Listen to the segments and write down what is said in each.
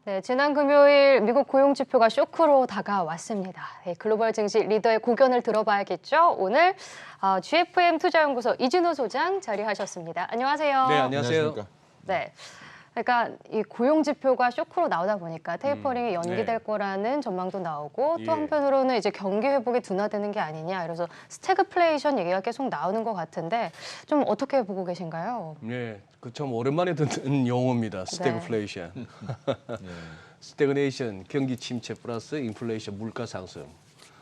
네, 지난 금요일 미국 고용 지표가 쇼크로 다가왔습니다. 네, 글로벌 증시 리더의 고견을 들어봐야겠죠. 오늘 GFM 투자연구소 이진우 소장 자리하셨습니다. 안녕하세요. 네, 안녕하세요. 안녕하십니까. 네. 그러니까 이 고용 지표가 쇼크로 나오다 보니까 테이퍼링이 연기될 네. 거라는 전망도 나오고 예. 또 한편으로는 이제 경기 회복이 둔화되는 게 아니냐. 그래서 스태그플레이션 얘기가 계속 나오는 것 같은데 좀 어떻게 보고 계신가요? 네, 그 참 오랜만에 듣는 용어입니다. 스태그플레이션. 스태그네이션, 경기 침체 플러스 인플레이션, 물가 상승.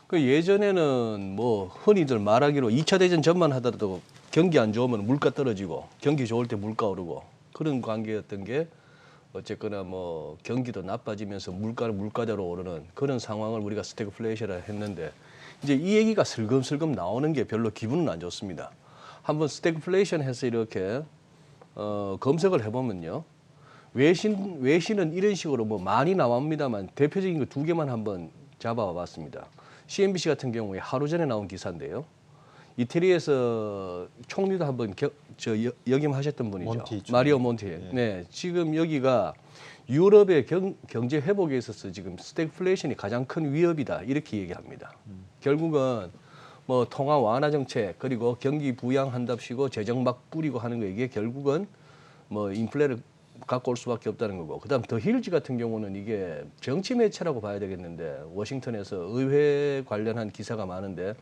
그 예전에는 뭐 흔히들 말하기로 2차 대전 전만 하더라도 경기 안 좋으면 물가 떨어지고 경기 좋을 때 물가 오르고 그런 관계였던 게 어쨌거나 뭐 경기도 나빠지면서 물가는 물가대로 오르는 그런 상황을 우리가 스태그플레이션을 했는데 이제 이 얘기가 슬금슬금 나오는 게 별로 기분은 안 좋습니다. 한번 스태그플레이션 해서 이렇게 검색을 해보면요. 외신은 이런 식으로 뭐 많이 나옵니다만 대표적인 거 두 개만 한번 잡아봤습니다. CNBC 같은 경우에 하루 전에 나온 기사인데요. 이태리에서 총리도 한번 역임하셨던 분이죠. 몬티 마리오 몬티. 네, 지금 여기가 유럽의 경제 회복에 있어서 지금 스태그플레이션이 가장 큰 위협이다 이렇게 얘기합니다. 결국은 뭐 통화 완화 정책 그리고 경기 부양한답시고 재정 막 뿌리고 하는 거 이게 결국은 뭐 인플레를 갖고 올 수밖에 없다는 거고 그다음 더 힐즈 같은 경우는 이게 정치 매체라고 봐야 되겠는데 워싱턴에서 의회 관련한 기사가 많은데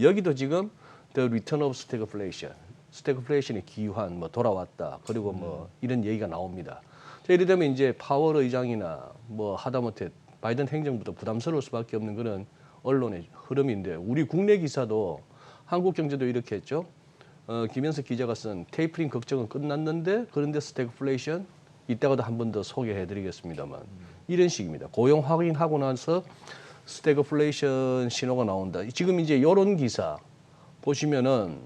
여기도 지금 The Return of Stagflation, 스태그플레이션의 기환 뭐 돌아왔다 그리고 뭐 이런 얘기가 나옵니다. 자, 이래 되면 이제 파월 의장이나 뭐 하다못해 바이든 행정부도 부담스러울 수밖에 없는 그런 언론의 흐름인데 우리 국내 기사도 한국 경제도 이렇게 했죠. 김현석 기자가 쓴 테이퍼링 걱정은 끝났는데 그런데 스태그플레이션 이따가도 한 번 더 소개해드리겠습니다만 이런 식입니다. 고용 확인하고 나서 스태그플레이션 신호가 나온다. 지금 이제 이런 기사 보시면은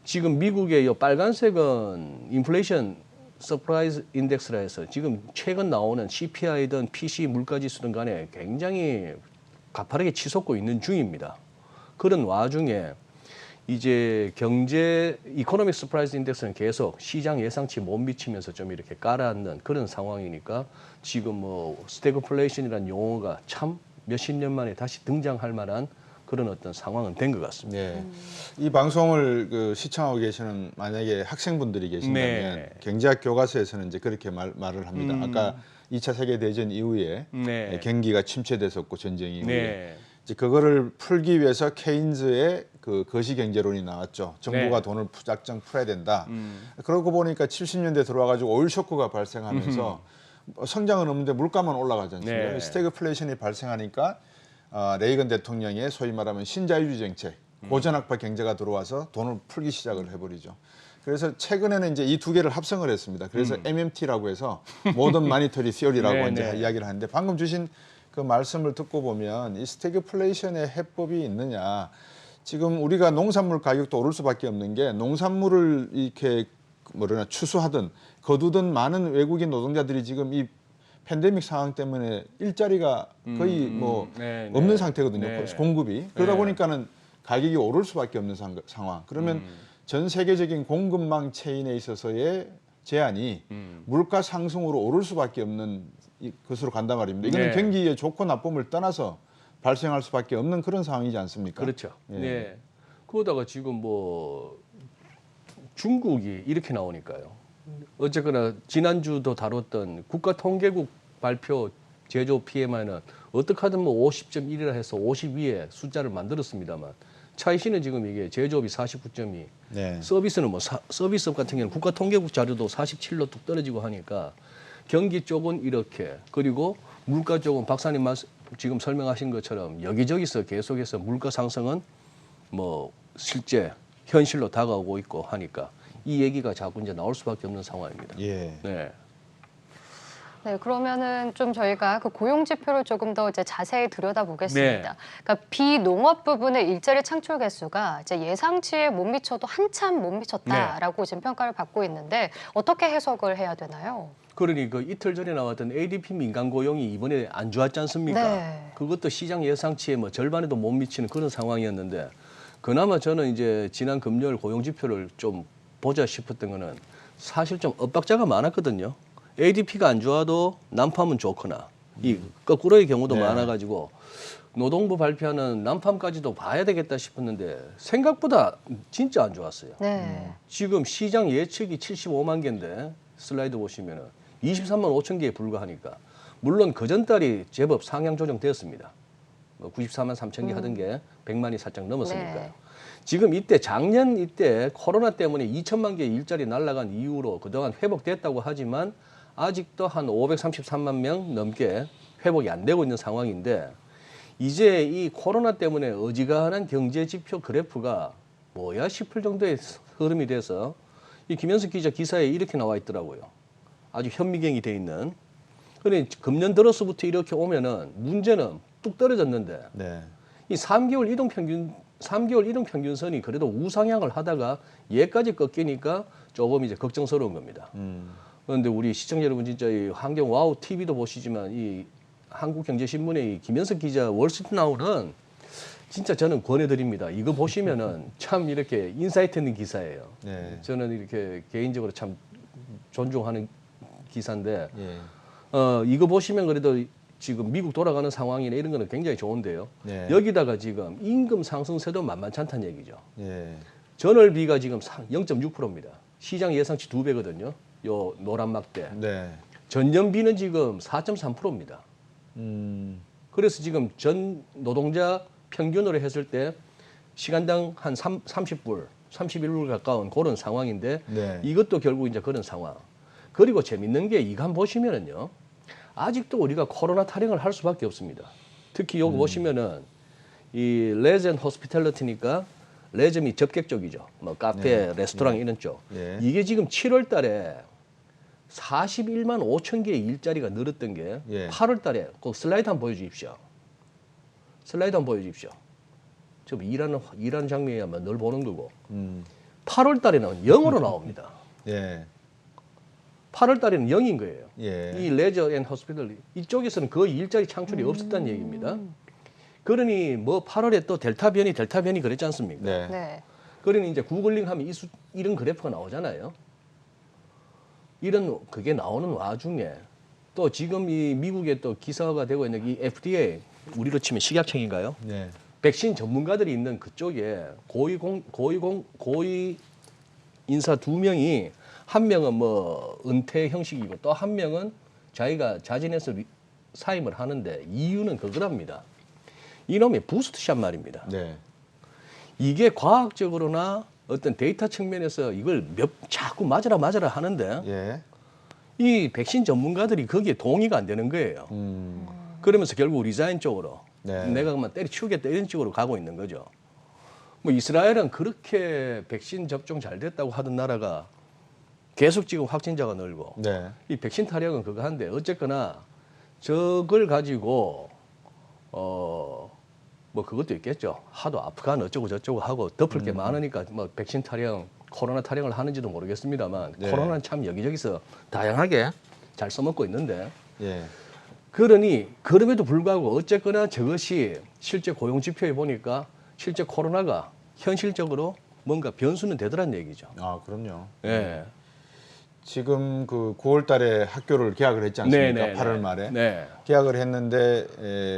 지금 미국의 이 빨간색은 인플레이션 서프라이즈 인덱스라 해서 지금 최근 나오는 CPI든 PC 물가지수든 간에 굉장히 가파르게 치솟고 있는 중입니다. 그런 와중에 이제 경제 이코노믹 서프라이즈 인덱스는 계속 시장 예상치 못 미치면서 좀 이렇게 깔아앉는 그런 상황이니까 지금 뭐 스태그플레이션이라는 용어가 참 몇십 년 만에 다시 등장할 만한 그런 어떤 상황은 된 것 같습니다. 네. 이 방송을 시청하고 계시는 만약에 학생분들이 계신다면 네. 경제학 교과서에서는 이제 그렇게 말을 합니다. 아까 2차 세계 대전 이후에 네. 경기가 침체됐었고 전쟁 이후에 네. 이제 그거를 풀기 위해서 케인즈의 그 거시 경제론이 나왔죠. 정부가 네. 돈을 무작정 풀어야 된다. 그러고 보니까 70년대 들어와가지고 오일 쇼크가 발생하면서 성장은 없는데 물가만 올라가지 않습니까? 네. 스태그플레이션이 발생하니까 레이건 대통령의 소위 말하면 신자유주의 정책, 고전학파 경제가 들어와서 돈을 풀기 시작을 해버리죠. 그래서 최근에는 이제 이 두 개를 합성을 했습니다. 그래서 MMT라고 해서 모던 마니터리 시어리라고 네, 이제 네. 이야기를 하는데 방금 주신 그 말씀을 듣고 보면 이 스태그플레이션의 해법이 있느냐. 지금 우리가 농산물 가격도 오를 수밖에 없는 게 농산물을 이렇게 뭐라나 추수하든 거두든 많은 외국인 노동자들이 지금 이 팬데믹 상황 때문에 일자리가 거의 뭐 네, 없는 네. 상태거든요. 네. 공급이. 그러다 네. 보니까는 가격이 오를 수밖에 없는 상황. 그러면 전 세계적인 공급망 체인에 있어서의 제한이 물가 상승으로 오를 수밖에 없는 것으로 간단 말입니다. 이거는 네. 경기의 좋고 나쁨을 떠나서 발생할 수밖에 없는 그런 상황이지 않습니까? 그렇죠. 예. 네. 그러다가 지금 뭐 중국이 이렇게 나오니까요. 어쨌거나 지난주도 다뤘던 국가통계국 발표 제조 PMI는 어떻게 하든 뭐 50.1이라 해서 50 위에 숫자를 만들었습니다만 차이시는 지금 이게 제조업이 49.2, 네. 서비스는 뭐 서비스업 같은 경우는 국가통계국 자료도 47로 뚝 떨어지고 하니까 경기 쪽은 이렇게 그리고 물가 쪽은 박사님 지금 설명하신 것처럼 여기저기서 계속해서 물가 상승은 뭐 실제 현실로 다가오고 있고 하니까 이 얘기가 자꾸 이제 나올 수밖에 없는 상황입니다. 예. 네. 네, 그러면은 좀 저희가 그 고용 지표를 조금 더 이제 자세히 들여다보겠습니다. 네. 그러니까 비농업 부분의 일자리 창출 개수가 이제 예상치에 못 미쳐도 한참 못 미쳤다라고 지금 평가를 받고 있는데 어떻게 해석을 해야 되나요? 그러니 그 이틀 전에 나왔던 ADP 민간 고용이 이번에 안 좋았지 않습니까? 네. 그것도 시장 예상치의 뭐 절반에도 못 미치는 그런 상황이었는데 그나마 저는 이제 지난 금요일 고용 지표를 좀 보자 싶었던 거는 사실 좀 엇박자가 많았거든요. ADP가 안 좋아도 난팜은 좋거나 이 거꾸로의 경우도 네. 많아가지고 노동부 발표하는 난팜까지도 봐야 되겠다 싶었는데 생각보다 진짜 안 좋았어요. 네. 지금 시장 예측이 75만 개인데 슬라이드 보시면은 23만 5천 개에 불과하니까 물론 그 전달이 제법 상향 조정되었습니다. 94만 3천 개 하던 게 100만이 살짝 넘었으니까요. 네. 지금 이때 작년 이때 코로나 때문에 2천만 개 일자리 날라간 이후로 그동안 회복됐다고 하지만 아직도 한 533만 명 넘게 회복이 안 되고 있는 상황인데 이제 이 코로나 때문에 어지간한 경제 지표 그래프가 뭐야 싶을 정도의 흐름이 돼서 이 김현석 기자 기사에 이렇게 나와 있더라고요. 아주 현미경이 돼 있는. 그래 금년 들어서부터 이렇게 오면은 문제는 뚝 떨어졌는데 네. 이 3개월 이동 평균선이 그래도 우상향을 하다가 얘까지 꺾이니까 조금 이제 걱정스러운 겁니다. 그런데 우리 시청자 여러분 진짜 이 환경 와우 TV도 보시지만 이 한국경제신문의 이 김현석 기자 월스트나우는 진짜 저는 권해드립니다. 이거 보시면은 참 이렇게 인사이트 있는 기사예요. 네. 저는 이렇게 개인적으로 참 존중하는 기사인데 예. 이거 보시면 그래도 지금 미국 돌아가는 상황이나 이런 거는 굉장히 좋은데요. 네. 여기다가 지금 임금 상승세도 만만치 않다는 얘기죠. 예. 전월비가 지금 0.6%입니다. 시장 예상치 2배거든요. 요 노란 막대. 네. 전년비는 지금 4.3%입니다. 그래서 지금 전 노동자 평균으로 했을 때 시간당 한 30불, 31불 가까운 그런 상황인데 네. 이것도 결국 이제 그런 상황. 그리고 재밌는 게 이거 한번 보시면은요. 아직도 우리가 코로나 타령을 할 수밖에 없습니다. 특히 요거 보시면은 이 레전 호스피탈리티니까 레점이 접객 쪽이죠. 뭐 카페, 네. 레스토랑 이런 쪽. 예. 이게 지금 7월 달에 41만 5천 개의 일자리가 늘었던 게 예. 8월 달에 그 슬라이드 한번 보여주십시오. 슬라이드 한번 보여주십시오. 저 일하는 장면이야만 늘 보는 거고. 8월 달에는 0으로 나옵니다. 예. 8월 달에는 0인 거예요. 예. 이 레저 앤 호스피털 이쪽에서는 거의 일자리 창출이 없었다는 얘기입니다. 그러니 뭐 8월에 또 델타 변이 그랬지 않습니까? 네. 네. 그러니 이제 구글링 하면 이런 그래프가 나오잖아요. 이런 그게 나오는 와중에 또 지금 이 미국에 또 기사가 되고 있는 이 FDA 우리로 치면 식약청인가요? 네. 백신 전문가들이 있는 그쪽에 고위 인사 2명이 한 명은 뭐 은퇴 형식이고 또 한 명은 자기가 자진해서 사임을 하는데 이유는 그거랍니다. 이놈이 부스트샷 말입니다. 네. 이게 과학적으로나 어떤 데이터 측면에서 이걸 자꾸 맞으라 하는데 예. 이 백신 전문가들이 거기에 동의가 안 되는 거예요. 그러면서 결국 리자인 쪽으로 네. 내가 그만 때려치우겠다 이런 쪽으로 가고 있는 거죠. 뭐 이스라엘은 그렇게 백신 접종 잘 됐다고 하던 나라가 계속 지금 확진자가 늘고 네. 이 백신 타령은 그거 한데 어쨌거나 저걸 가지고 뭐 그것도 있겠죠. 하도 아프간 어쩌고 저쩌고 하고 덮을 게 많으니까 뭐 백신 타령, 코로나 타령을 하는지도 모르겠습니다만 네. 코로나는 참 여기저기서 다양하게 잘 써먹고 있는데 예. 그러니 그럼에도 불구하고 어쨌거나 저것이 실제 고용 지표에 보니까 실제 코로나가 현실적으로 뭔가 변수는 되더란 얘기죠. 아, 그럼요. 예. 지금 그 9월 달에 학교를 개학을 했지 않습니까? 8월 말에. 네. 개학을 했는데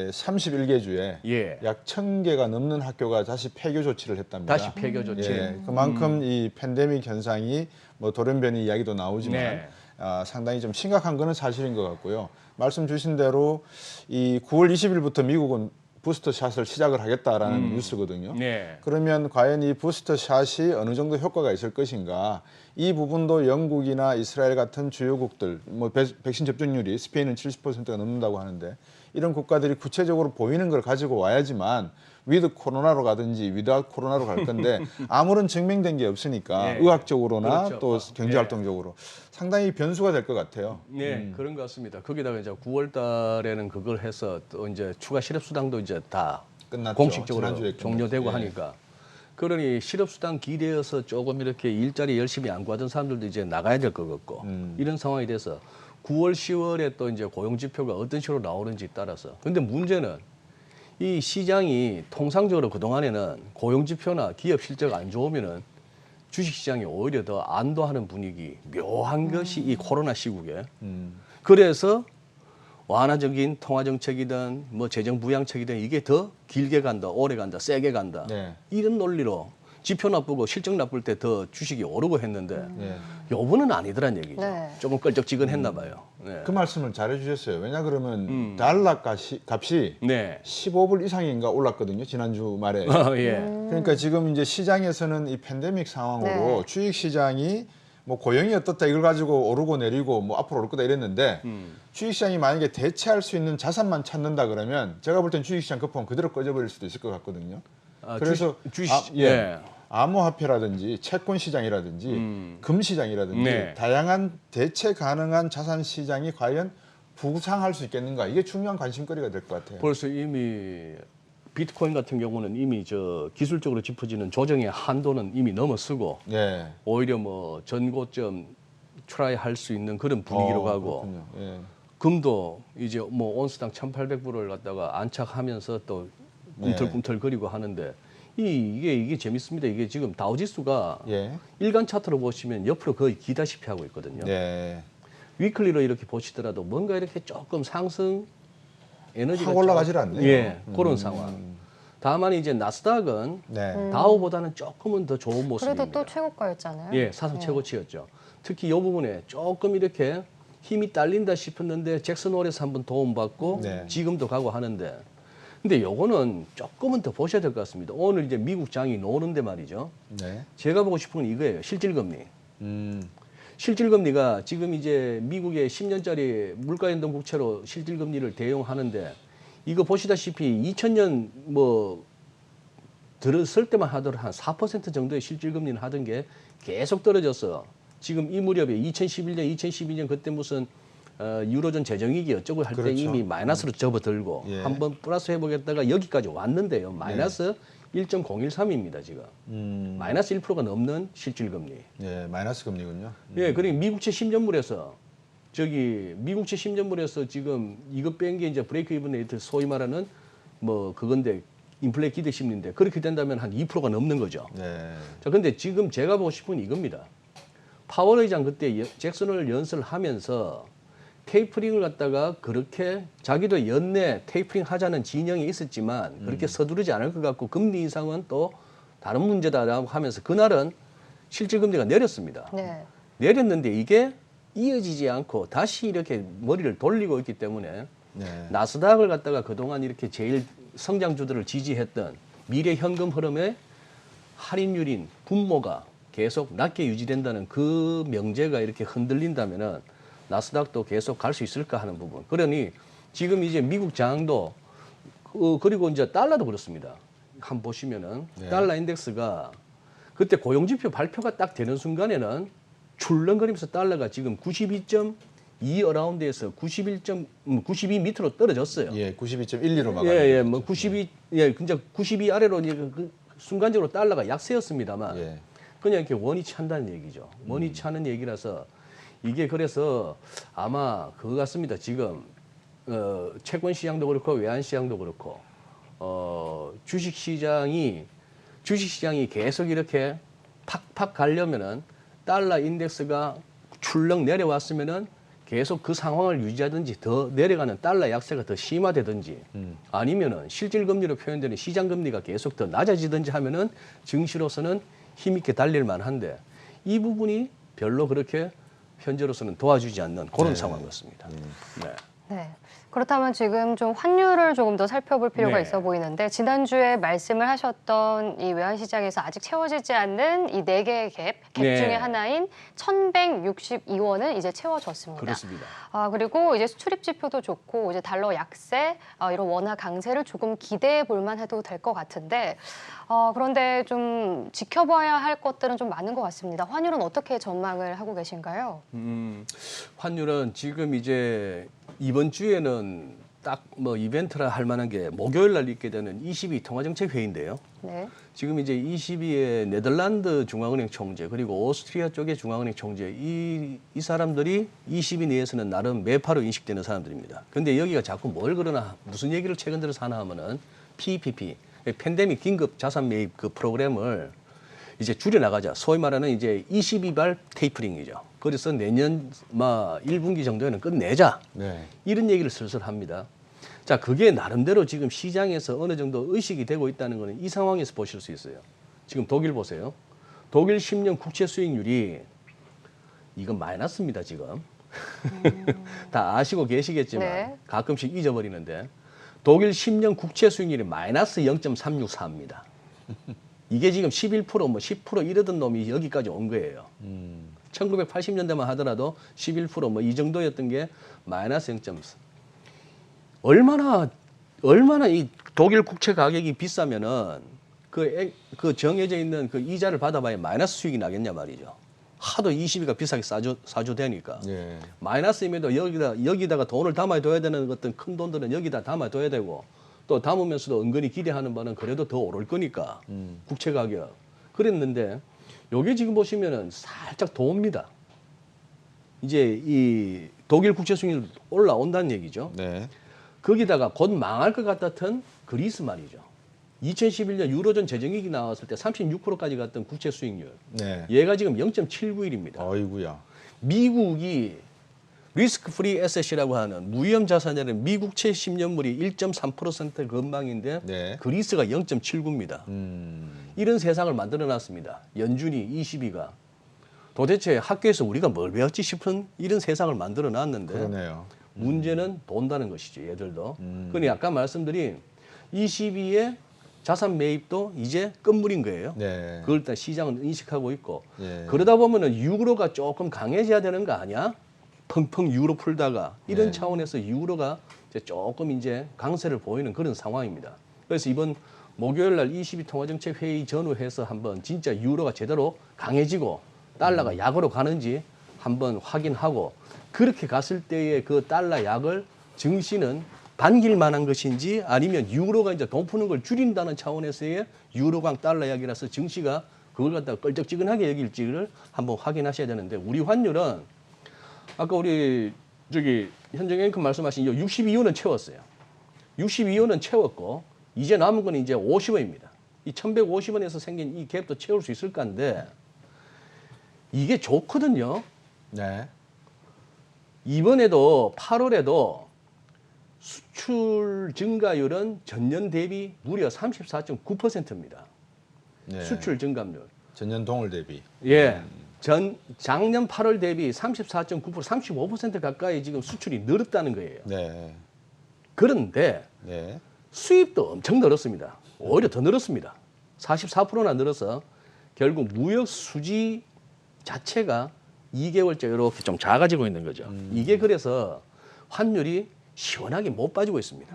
31개 주에 예. 약 1,000개가 넘는 학교가 다시 폐교 조치를 했답니다. 다시 폐교 조치. 예, 그만큼 이 팬데믹 현상이 뭐 돌연변이 이야기도 나오지만 네. 상당히 좀 심각한 거는 사실인 것 같고요. 말씀 주신 대로 이 9월 20일부터 미국은 부스터 샷을 시작을 하겠다라는 뉴스거든요. 네. 그러면 과연 이 부스터 샷이 어느 정도 효과가 있을 것인가? 이 부분도 영국이나 이스라엘 같은 주요국들, 뭐 백신 접종률이 스페인은 70%가 넘는다고 하는데 이런 국가들이 구체적으로 보이는 걸 가지고 와야지만 위드 코로나로 가든지 위드아웃 코로나로 갈 건데 아무런 증명된 게 없으니까 네. 의학적으로나 그렇죠. 또 경제활동적으로 상당히 변수가 될 것 같아요. 네, 그런 것 같습니다. 거기다가 이제 9월 달에는 그걸 해서 또 이제 추가 실업수당도 이제 다 끝났죠. 공식적으로 지난주에 종료되고 끝났죠. 예. 하니까. 그러니 실업수당 기대어서 조금 이렇게 일자리 열심히 안 구하던 사람들도 이제 나가야 될 것 같고 이런 상황이 돼서 9월, 10월에 또 이제 고용 지표가 어떤 식으로 나오는지 따라서. 근데 문제는 이 시장이 통상적으로 그동안에는 고용 지표나 기업 실적 안 좋으면은 주식시장이 오히려 더 안도하는 분위기, 묘한 것이 이 코로나 시국에. 음. 그래서 완화적인 통화정책이든 뭐 재정부양책이든 이게 더 길게 간다, 오래 간다, 세게 간다. 네. 이런 논리로 지표 나쁘고 실적 나쁠 때 더 주식이 오르고 했는데 네. 요번은 아니더란 얘기죠. 네. 조금 껄쩍지근했나 봐요. 네. 그 말씀을 잘해 주셨어요. 왜냐 그러면 달러 값이 네. 15불 이상인가 올랐거든요. 지난주 말에. 예. 그러니까 지금 이제 시장에서는 이 팬데믹 상황으로 네. 주식 시장이 뭐 고용이 어떻다 이걸 가지고 오르고 내리고 뭐 앞으로 오를 거다 이랬는데 주식 시장이 만약에 대체할 수 있는 자산만 찾는다 그러면 제가 볼 땐 주식 시장 거품 그대로 꺼져버릴 수도 있을 것 같거든요. 아, 그래서 주식, 예. 예. 암호화폐라든지 채권 시장이라든지 금 시장이라든지 네. 다양한 대체 가능한 자산 시장이 과연 부상할 수 있겠는가 이게 중요한 관심거리가 될 것 같아요. 벌써 이미 비트코인 같은 경우는 이미 저 기술적으로 짚어지는 조정의 한도는 이미 넘어서고 네. 오히려 뭐 전고점 트라이 할 수 있는 그런 분위기로 가고 그렇군요. 예. 금도 이제 뭐 온스당 1,800불을 갖다가 안착하면서 또 꿈틀꿈틀거리고 하는데 이게 재밌습니다. 이게 지금 다우지수가 예. 일간 차트로 보시면 옆으로 거의 기다시피 하고 있거든요. 네. 위클리로 이렇게 보시더라도 뭔가 이렇게 조금 상승 에너지가 확 올라가질 않네요. 예, 그런 상황. 다만 이제 나스닥은 네. 다우보다는 조금은 더 좋은 모습입니다. 그래도 또 최고가였잖아요. 예, 사상 최고치였죠. 특히 이 부분에 조금 이렇게 힘이 딸린다 싶었는데 잭슨 홀에서 한번 도움받고 네. 지금도 가고 하는데 근데 요거는 조금은 더 보셔야 될 것 같습니다. 오늘 이제 미국 장이 노는데 말이죠. 네. 제가 보고 싶은 건 이거예요. 실질금리. 음. 실질금리가 지금 이제 미국의 10년짜리 물가연동 국채로 실질금리를 대용하는데 이거 보시다시피 2000년 뭐 들었을 때만 하더라도 한 4% 정도의 실질금리는 하던 게 계속 떨어졌어. 지금 이 무렵에 2011년, 2012년 그때 무슨 유로존 재정위기 어쩌고 할 때 그렇죠. 이미 마이너스로 접어들고 예. 한번 플러스 해보겠다가 여기까지 왔는데요. 마이너스 1.013입니다 지금. 마이너스 1%가 넘는 실질금리. 예, 마이너스 금리군요. 예, 그러니까 미국채 10년물에서 미국채 10년물에서 지금 이거 뺀 게 이제 브레이크 이븐 레이트 소위 말하는 뭐 그건데 인플레 기대 심리인데 그렇게 된다면 한 2%가 넘는 거죠. 네. 자, 근데 지금 제가 보고 싶은 건 이겁니다. 파월 의장 그때 잭슨홀 연설을 하면서 테이퍼링을 갖다가 그렇게 자기도 연내 테이퍼링 하자는 진영이 있었지만 그렇게 서두르지 않을 것 같고 금리 인상은 또 다른 문제다라고 하면서 그날은 실질금리가 내렸습니다. 네. 내렸는데 이게 이어지지 않고 다시 이렇게 머리를 돌리고 있기 때문에 네. 나스닥을 갖다가 그동안 이렇게 제일 성장주들을 지지했던 미래 현금 흐름의 할인율인 분모가 계속 낮게 유지된다는 그 명제가 이렇게 흔들린다면은 나스닥도 계속 갈 수 있을까 하는 부분. 그러니 지금 이제 미국 장도 그리고 이제 달러도 그렇습니다. 한번 보시면은 네. 달러 인덱스가 그때 고용지표 발표가 딱 되는 순간에는 출렁거리면서 달러가 지금 92.2 어라운드에서 92 밑으로 떨어졌어요. 예, 92.12로 막아. 예, 뭐 92, 예, 진짜 92 아래로 이제 그 순간적으로 달러가 약세였습니다만 예. 그냥 이렇게 원위치 한다는 얘기죠. 원위치 하는 얘기라서 이게 그래서 아마 그거 같습니다. 지금 채권 시장도 그렇고 외환 시장도 그렇고 주식 시장이 계속 이렇게 팍팍 가려면은 달러 인덱스가 출렁 내려왔으면은 계속 그 상황을 유지하든지 더 내려가는 달러 약세가 더 심화되든지 아니면은 실질 금리로 표현되는 시장 금리가 계속 더 낮아지든지 하면은 증시로서는 힘있게 달릴 만한데 이 부분이 별로 그렇게 현재로서는 도와주지 않는 그런 네. 상황 같습니다. 네. 네. 그렇다면 지금 좀 환율을 조금 더 살펴볼 필요가 네. 있어 보이는데 지난주에 말씀을 하셨던 이 외환시장에서 아직 채워지지 않는 이 4개의 갭 네. 중에 하나인 1,162원은 이제 채워졌습니다. 그렇습니다. 그리고 이제 수출입 지표도 좋고 이제 달러 약세, 이런 원화 강세를 조금 기대해 볼 만해도 될 것 같은데 그런데 좀 지켜봐야 할 것들은 좀 많은 것 같습니다. 환율은 어떻게 전망을 하고 계신가요? 환율은 지금 이제 이번 주에는 딱 뭐 이벤트라 할 만한 게 목요일 날 있게 되는 22 통화정책 회의인데요. 네. 지금 이제 22의 네덜란드 중앙은행 총재 그리고 오스트리아 쪽의 중앙은행 총재 이 사람들이 22 내에서는 나름 매파로 인식되는 사람들입니다. 그런데 여기가 자꾸 뭘 그러나 무슨 얘기를 최근 들어서 하나 하면은 PPP 팬데믹 긴급 자산 매입 그 프로그램을 이제 줄여나가자. 소위 말하는 이제 22발 테이퍼링이죠. 그래서 내년 1분기 정도에는 끝내자. 네. 이런 얘기를 슬슬 합니다. 자, 그게 나름대로 지금 시장에서 어느 정도 의식이 되고 있다는 거는 이 상황에서 보실 수 있어요. 지금 독일 보세요. 독일 10년 국채 수익률이 이건 마이너스입니다, 지금. 다 아시고 계시겠지만 네. 가끔씩 잊어버리는데 독일 10년 국채 수익률이 마이너스 0.364입니다. 이게 지금 11% 뭐 10% 이러던 놈이 여기까지 온 거예요. 1980년대만 하더라도 11% 뭐 이 정도였던 게 마이너스 0.4. 얼마나 이 독일 국채 가격이 비싸면은 그 정해져 있는 그 이자를 받아봐야 마이너스 수익이 나겠냐 말이죠. 하도 22가 비싸게 사주되니까. 예. 마이너스임에도 여기다가 돈을 담아둬야 되는 어떤 큰 돈들은 여기다 담아둬야 되고 또 담으면서도 은근히 기대하는 바는 그래도 더 오를 거니까 국채 가격. 그랬는데 요게 지금 보시면은 살짝 도옵니다. 이제 이 독일 국채 수익률 올라온다는 얘기죠. 네. 거기다가 곧 망할 것 같았던 그리스 말이죠. 2011년 유로존 재정위기 나왔을 때 36%까지 갔던 국채 수익률. 네. 얘가 지금 0.791입니다. 어이구야. 미국이 리스크 프리 에셋이라고 하는 무위험 자산이라는 미국채 10년물이 1.3% 건방인데 네. 그리스가 0.79입니다. 이런 세상을 만들어 놨습니다. 연준이 22가 도대체 학교에서 우리가 뭘 배웠지 싶은 이런 세상을 만들어 놨는데 그러네요. 문제는 돈다는 것이죠. 얘들도. 그러니 아까 말씀드린 22의 자산 매입도 이제 끝물인 거예요. 네. 그걸 일단 시장은 인식하고 있고 예. 그러다 보면은 유로가 조금 강해져야 되는 거 아니야? 펑펑 유로 풀다가 이런 네. 차원에서 유로가 이제 조금 이제 강세를 보이는 그런 상황입니다. 그래서 이번 목요일 날 22통화정책 회의 전후해서 한번 진짜 유로가 제대로 강해지고 달러가 약으로 가는지 한번 확인하고 그렇게 갔을 때의 그 달러 약을 증시는 반길 만한 것인지 아니면 유로가 이제 돈 푸는 걸 줄인다는 차원에서의 유로강 달러 약이라서 증시가 그걸 갖다가 껄쩍지근하게 여길지를 한번 확인하셔야 되는데 우리 환율은 아까 우리 현정 앵커 말씀하신 62원은 채웠어요. 62원은 채웠고 이제 남은 건 이제 50원입니다. 이 1150원에서 생긴 이 갭도 채울 수 있을 건데 이게 좋거든요. 네. 이번에도 8월에도 수출 증가율은 전년 대비 무려 34.9%입니다. 네. 수출 증감률. 전년 동월 대비. 예. 작년 8월 대비 34.9%, 35% 가까이 지금 수출이 늘었다는 거예요. 네. 그런데 네. 수입도 엄청 늘었습니다. 오히려 더 늘었습니다. 44%나 늘어서 결국 무역 수지 자체가 2개월째 이렇게 좀 작아지고 있는 거죠. 이게 그래서 환율이 시원하게 못 빠지고 있습니다.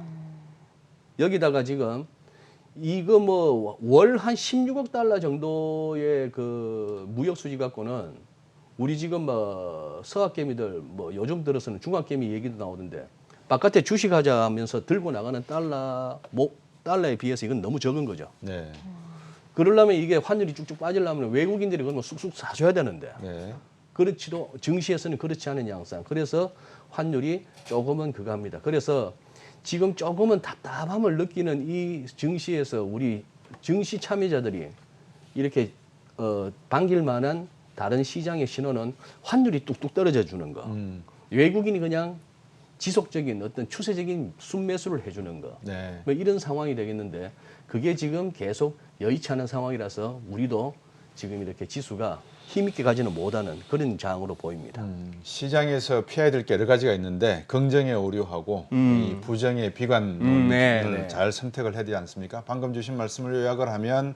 여기다가 지금 이거 뭐 월 한 16억 달러 정도의 그 무역 수지 갖고는 우리 지금 뭐 서학개미들 뭐 요즘 들어서는 중학개미 얘기도 나오던데 바깥에 주식하자 하면서 들고 나가는 달러에 비해서 이건 너무 적은 거죠. 네. 그러려면 이게 환율이 쭉쭉 빠지려면 외국인들이 그걸 뭐 쑥쑥 사줘야 되는데 네. 그렇지도 증시에서는 그렇지 않은 양상. 그래서 환율이 조금은 그거 합니다. 그래서 지금 조금은 답답함을 느끼는 이 증시에서 우리 증시 참여자들이 이렇게 반길 만한 다른 시장의 신호는 환율이 뚝뚝 떨어져 주는 거. 외국인이 그냥 지속적인 어떤 추세적인 순매수를 해주는 거. 네. 뭐 이런 상황이 되겠는데 그게 지금 계속 여의치 않은 상황이라서 우리도 지금 이렇게 지수가 힘있게 가지는 못하는 그런 장으로 보입니다. 시장에서 피해야 될 게 여러 가지가 있는데 긍정의 오류하고 이 부정의 비관론을 네. 잘 선택을 해야 되지 않습니까? 방금 주신 말씀을 요약을 하면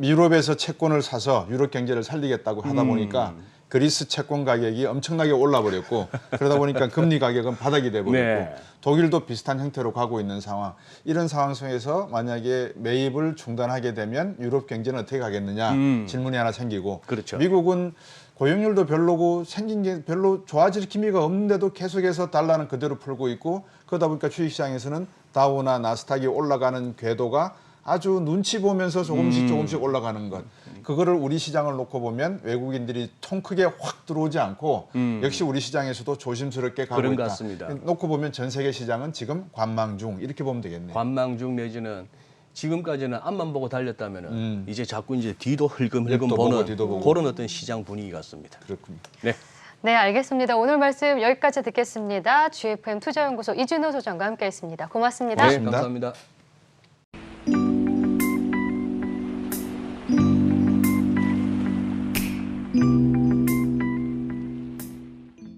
유럽에서 채권을 사서 유럽 경제를 살리겠다고 하다 보니까 그리스 채권 가격이 엄청나게 올라버렸고 그러다 보니까 금리 가격은 바닥이 돼버렸고 네. 독일도 비슷한 형태로 가고 있는 상황. 이런 상황 속에서 만약에 매입을 중단하게 되면 유럽 경제는 어떻게 가겠느냐 질문이 하나 생기고 그렇죠. 미국은 고용률도 별로고 생긴 게 별로 좋아질 기미가 없는데도 계속해서 달러는 그대로 풀고 있고 그러다 보니까 주식시장에서는 다우나 나스닥이 올라가는 궤도가 아주 눈치 보면서 조금씩 올라가는 것. 그거를 우리 시장을 놓고 보면 외국인들이 통 크게 확 들어오지 않고 역시 우리 시장에서도 조심스럽게 가고 그런 것 있다. 같습니다. 놓고 보면 전 세계 시장은 지금 관망 중 이렇게 보면 되겠네요. 관망 중 내지는 지금까지는 앞만 보고 달렸다면은 이제 자꾸 이제 뒤도 흘금흘금 옆도 보고 보는 뒤도 보고. 그런 어떤 시장 분위기 같습니다. 그렇군요. 네. 네, 알겠습니다. 오늘 말씀 여기까지 듣겠습니다. GFM 투자연구소 이준호 소장과 함께했습니다. 고맙습니다. 고맙습니다. 감사합니다.